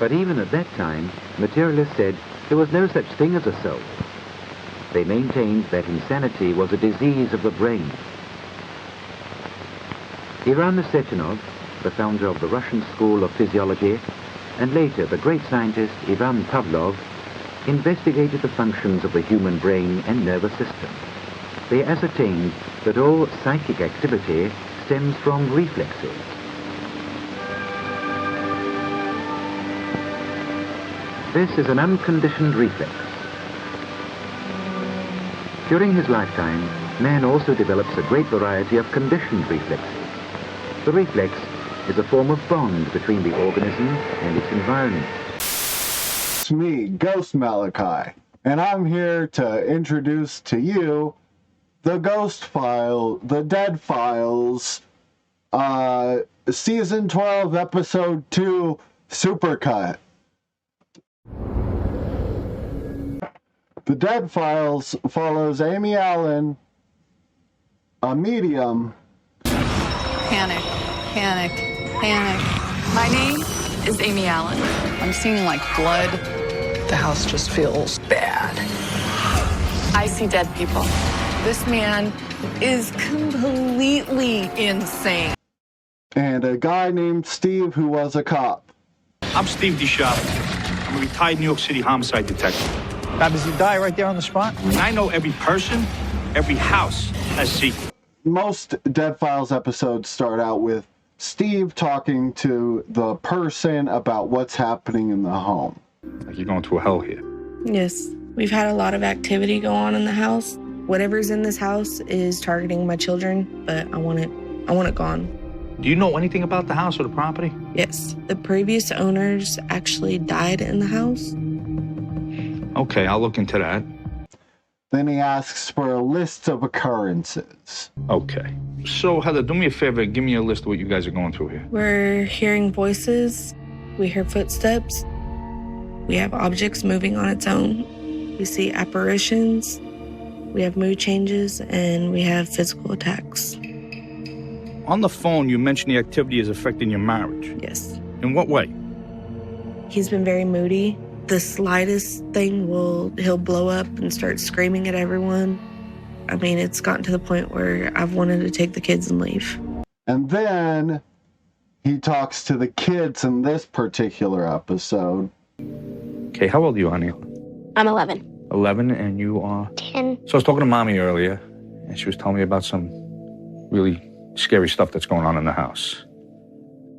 But even at that time, materialists said there was no such thing as a soul. They maintained that insanity was a disease of the brain. Ivan Sechenov, the founder of the Russian School of Physiology, and later the great scientist Ivan Pavlov, investigated the functions of the human brain and nervous system. They ascertained that all psychic activity stems from reflexes. This is an unconditioned reflex. During his lifetime, man also develops a great variety of conditioned reflexes. The reflex is a form of bond between the organism and its environment. It's me, Ghost Maliki, and I'm here to introduce to you the Ghost File, the Dead Files, Season 12, Episode 2, Supercut. The Dead Files follows Amy Allen, a medium. Panic, panic, panic. My name is Amy Allen. I'm seeing like blood. The house just feels bad. I see dead people. This man is completely insane. And a guy named Steve who was a cop. I'm Steve DeShop. I'm a retired New York City homicide detective. Now, does he die right there on the spot? I know every person, every house has secrets. Most Dead Files episodes start out with Steve talking to the person about what's happening in the home. Like you're going through hell here. Yes, we've had a lot of activity go on in the house. Whatever's in this house is targeting my children, but I want it gone. Do you know anything about the house or the property? Yes, the previous owners actually died in the house. Okay, I'll look into that. Then he asks for a list of occurrences. Okay. So, Heather, do me a favor. Give me a list of what you guys are going through here. We're hearing voices. We hear footsteps. We have objects moving on its own. We see apparitions. We have mood changes, and we have physical attacks. On the phone, you mentioned the activity is affecting your marriage. Yes. In what way? He's been very moody. The slightest thing he'll blow up and start screaming at everyone. I mean, it's gotten to the point where I've wanted to take the kids and leave. And then he talks to the kids in this particular episode. Okay, how old are you, honey? I'm 11. 11, and you are? 10. So I was talking to Mommy earlier, and she was telling me about some really scary stuff that's going on in the house.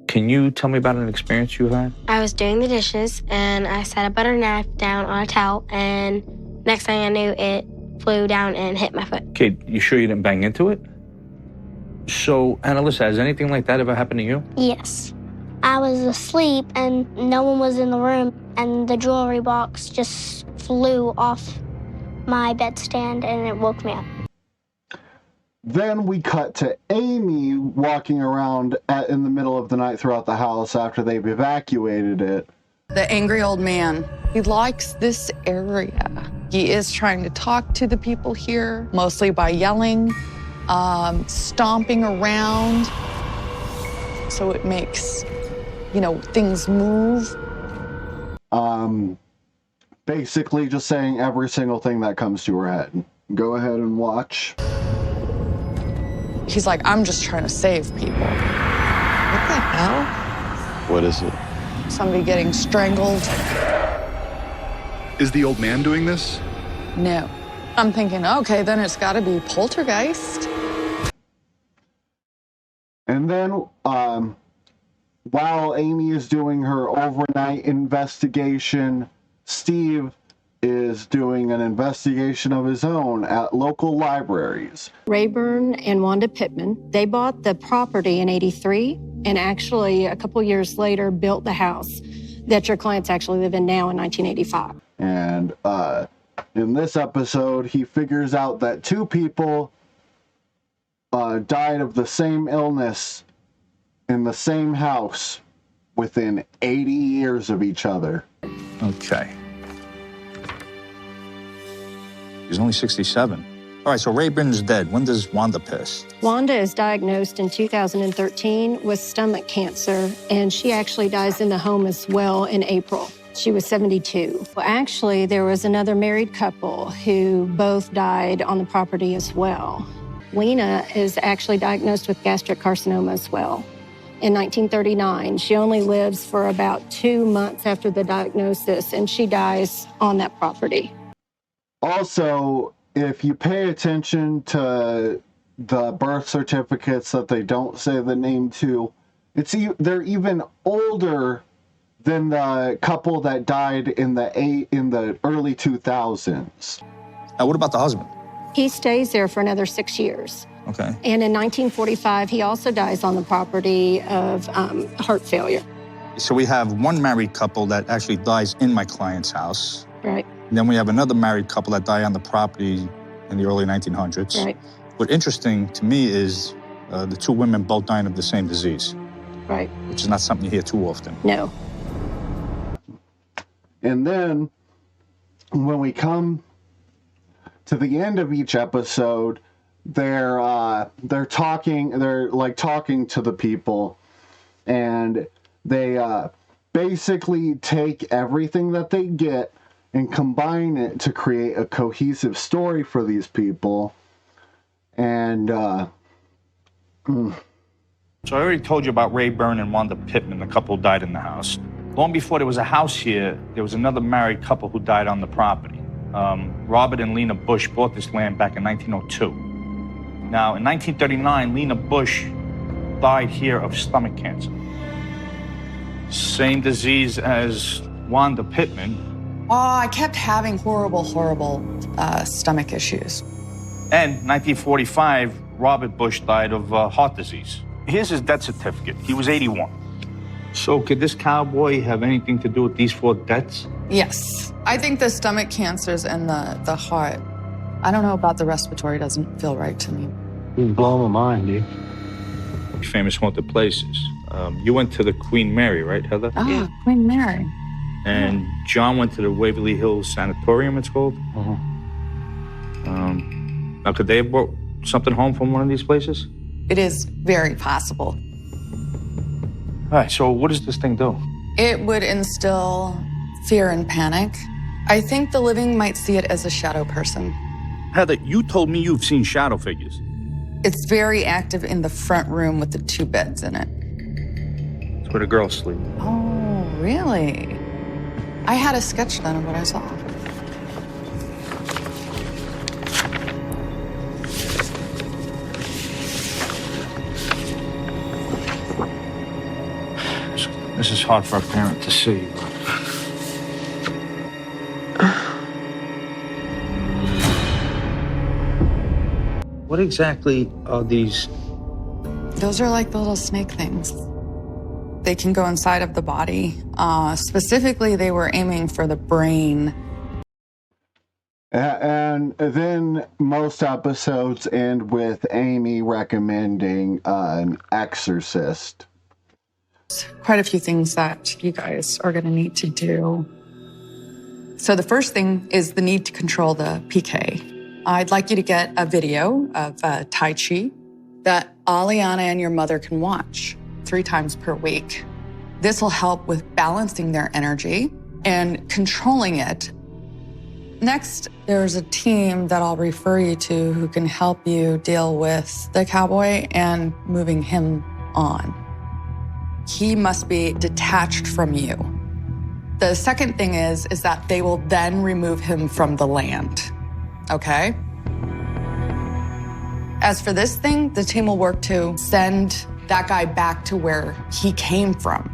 Can you tell me about an experience you had? I was doing the dishes, and I set a butter knife down on a towel, and next thing I knew, it flew down and hit my foot. Okay, you sure you didn't bang into it? So, Annalisa, has anything like that ever happened to you? Yes. I was asleep, and no one was in the room, and the jewelry box just flew off my bedstand, and it woke me up. Then we cut to Amy walking around in the middle of the night throughout the house after they've evacuated it. The angry old man. He likes this area. He is trying to talk to the people here, mostly by yelling, stomping around. So it makes, things move. Basically just saying every single thing that comes to her head. Go ahead and watch. He's like, I'm just trying to save people. What the hell? What is it? Somebody getting strangled? Is the old man doing this? No. I'm thinking, okay, then it's got to be poltergeist. And then, while Amy is doing her overnight investigation, Steve is doing an investigation of his own at local libraries. Rayburn and Wanda Pittman, they bought the property in '83 and actually a couple years later built the house that your clients actually live in now in 1985. And in this episode, he figures out that two people died of the same illness in the same house within 80 years of each other. Okay. He's only 67. All right, so Rayburn's dead. When does Wanda pass? Wanda is diagnosed in 2013 with stomach cancer, and she actually dies in the home as well in April. She was 72. Well, actually, there was another married couple who both died on the property as well. Lena is actually diagnosed with gastric carcinoma as well. In 1939, she only lives for about 2 months after the diagnosis, and she dies on that property. Also, if you pay attention to the birth certificates that they don't say the name to, they're even older than the couple that died in the early 2000s. Now, what about the husband? He stays there for another 6 years. Okay. And in 1945, he also dies on the property of heart failure. So we have one married couple that actually dies in my client's house. Right. And then we have another married couple that die on the property in the early 1900s. Right. What's interesting to me is the two women both dying of the same disease. Right. Which is not something you hear too often. No. And then when we come to the end of each episode, they're talking to the people, and they basically take everything that they get and combine it to create a cohesive story for these people. And So I already told you about Rayburn and Wanda Pittman, the couple who died in the house. Long before there was a house here, there was another married couple who died on the property. Robert and Lena Bush bought this land back in 1902. Now, in 1939, Lena Bush died here of stomach cancer. Same disease as Wanda Pittman. Oh, I kept having horrible stomach issues. And 1945, Robert Bush died of heart disease. Here's his death certificate. He was 81. So could this cowboy have anything to do with these 4 deaths? Yes. I think the stomach cancers and the heart. I don't know about the respiratory. Doesn't feel right to me. You're blowing my mind, dude. Famous haunted places. You went to the Queen Mary, right, Heather? Ah, yeah. Queen Mary. And John went to the Waverly Hills Sanatorium, it's called. Now, could they have brought something home from one of these places? It is very possible. All right, so what does this thing do? It would instill fear and panic. I think the living might see it as a shadow person. Heather, you told me you've seen shadow figures. It's very active in the front room with the 2 beds in it. It's where the girls sleep. Oh, really? I had a sketch done of what I saw. This is hard for a parent to see. What exactly are these? Those are like the little snake things. They can go inside of the body. Specifically, they were aiming for the brain. And then most episodes end with Amy recommending an exorcist. Quite a few things that you guys are going to need to do. So the first thing is the need to control the PK. I'd like you to get a video of Tai Chi that Aliana and your mother can watch 3 times per week. This will help with balancing their energy and controlling it. Next, there's a team that I'll refer you to who can help you deal with the cowboy and moving him on. He must be detached from you. The second thing is that they will then remove him from the land, okay? As for this thing, the team will work to send that guy back to where he came from.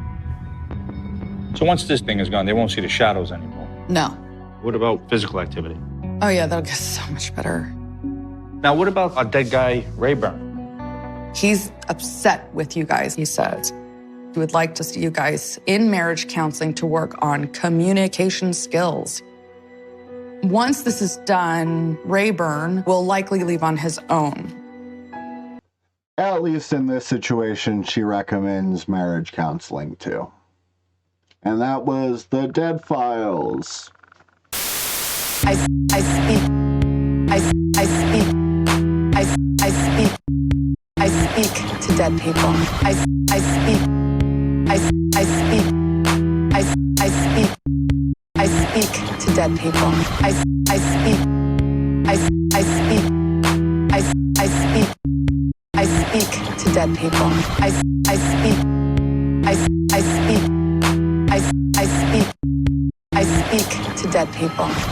So once this thing is gone, they won't see the shadows anymore. No. What about physical activity? Oh yeah, that'll get so much better. Now, what about our dead guy, Rayburn? He's upset with you guys, he says. He would like to see you guys in marriage counseling to work on communication skills. Once this is done, Rayburn will likely leave on his own. At least in this situation, she recommends marriage counseling too. And that was The Dead Files. I speak. I speak. I speak to dead people. I speak. I speak. I speak. I speak to dead people. I speak. I speak. I speak. I speak to dead people. I speak. I speak. I speak. I speak to dead people.